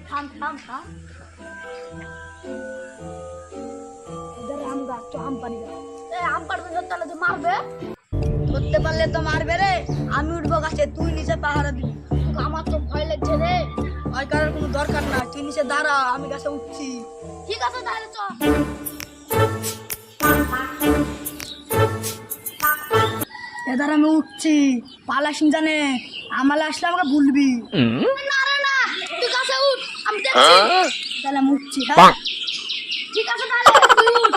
থাম থাম থাম এদের আম গাছ তো আম পারি না আম পারবে না তাহলে তো মারবে ধরতে পারলে তো মারবে রে আমি উঠবো গাছে তুই নিচে পাহারা দিবি আমার তো ভয় লাগছে রে ভয় করার কোনো দরকার না তুই নিচে দাঁড়া আমি গাছে উঠছি ঠিক আছে তাহলে চল এবার আমি উঠছি পালাসিং জানে আমালে আসলে আমাকে ভুলবি না রে না তুই গাছে উঠ আমি দেখছি তাহলে আমি উঠছি হ্যাঁ ঠিক আছে তাহলে তুই উঠ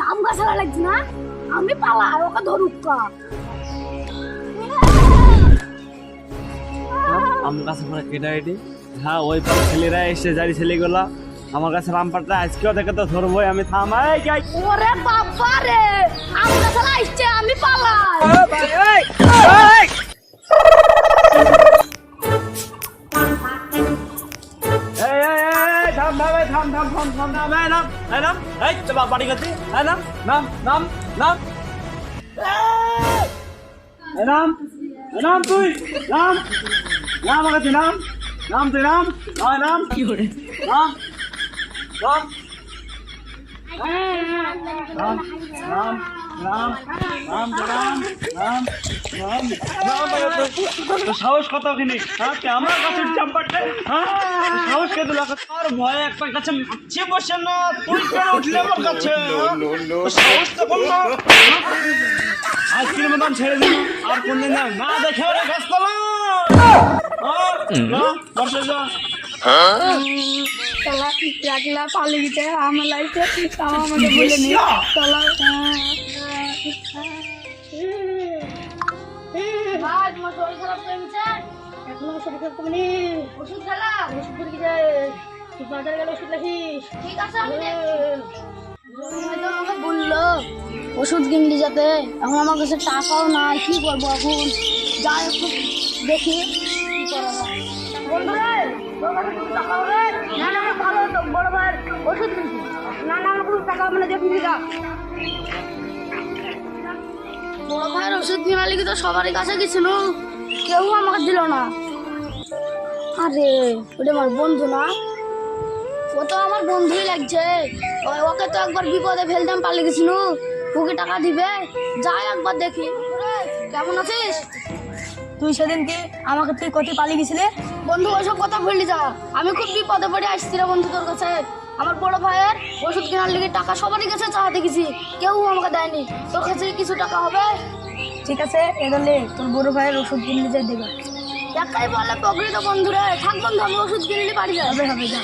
আম গাছ লাগছে না আমি পালা ওকে ধরুক আম গাছে পরে কেটে এটি হ্যাঁ ওই পর ছেলেরা এসে যারি ছেলেগুলা আমার কাছে আম পাড়টা আজকেও দেখে তো ধরবো আমি থামাই যাই ওরে বাবা রে আম গাছ আসছে আমি পালাই তুই নাম নাম আমার কাছে নাম নাম তুই নাম নাম কি করে নাম নাম নাম নাম নাম নাম নাম নাম সাহস কত ওখানে আমার কাছে চাম্পারটা হ্যাঁ সাহস কে দিল তোর ভয়ে একটা কাছে মাছি বসে না তুই কেন উঠলে আমার কাছে সাহস তো বল না আজকের মতন ছেড়ে দিন আর কোনদিন না দেখে ওরা গাছতলা বসে যা চলা রাখলা পালিয়ে গেছে আমার লাইফে আমাকে বলে নি চলা ভাই তোমার শরীর খারাপ হয়েছে এখন শরীর খারাপ তুমি ওষুধ খেলা ওষুধ করে কি যায় বাজারে গেলে ওষুধ রাখিস ঠিক আছে আমি আমাকে বললো ওষুধ কিনলি যাতে এখন আমার কাছে টাকাও নাই কি করবো এখন যাই একটু দেখি কি করা যায় বন্ধুরা তোর কাছে কিছু টাকা হবে না না ভালো তো বড় ভাই ওষুধ কিনছি না না আমার কোনো টাকা মানে দেখুন যা বড় ভাইয়ের ওষুধ কেনা লিখে তো সবারই কাছে গেছিল কেউ আমাকে দিল না আরে ওটা আমার বন্ধু না ও তো আমার বন্ধুই লাগছে ওকে তো একবার বিপদে ফেলতাম পালিয়ে গেছিল ওকে টাকা দিবে যাই একবার দেখি কেমন আছিস তুই সেদিন কি আমাকে তুই কত পালিয়ে গেছিলে বন্ধু ওইসব কথা ভুললি যা আমি খুব বিপদে পড়ে আসছি রে বন্ধু তোর কাছে আমার বড় ভাইয়ের ওষুধ কেনার লিগে টাকা সবারই কাছে চাওয়াতে গেছি কেউ আমাকে দেয়নি তোর কাছে কিছু টাকা হবে ঠিক আছে এদলে তোর বড় ভাইয়ের ওষুধ কিনলে যাই দেবে একাই বলে প্রকৃত বন্ধু রে থাক বন্ধু আমি ওষুধ কিনলে পারি হবে হবে যা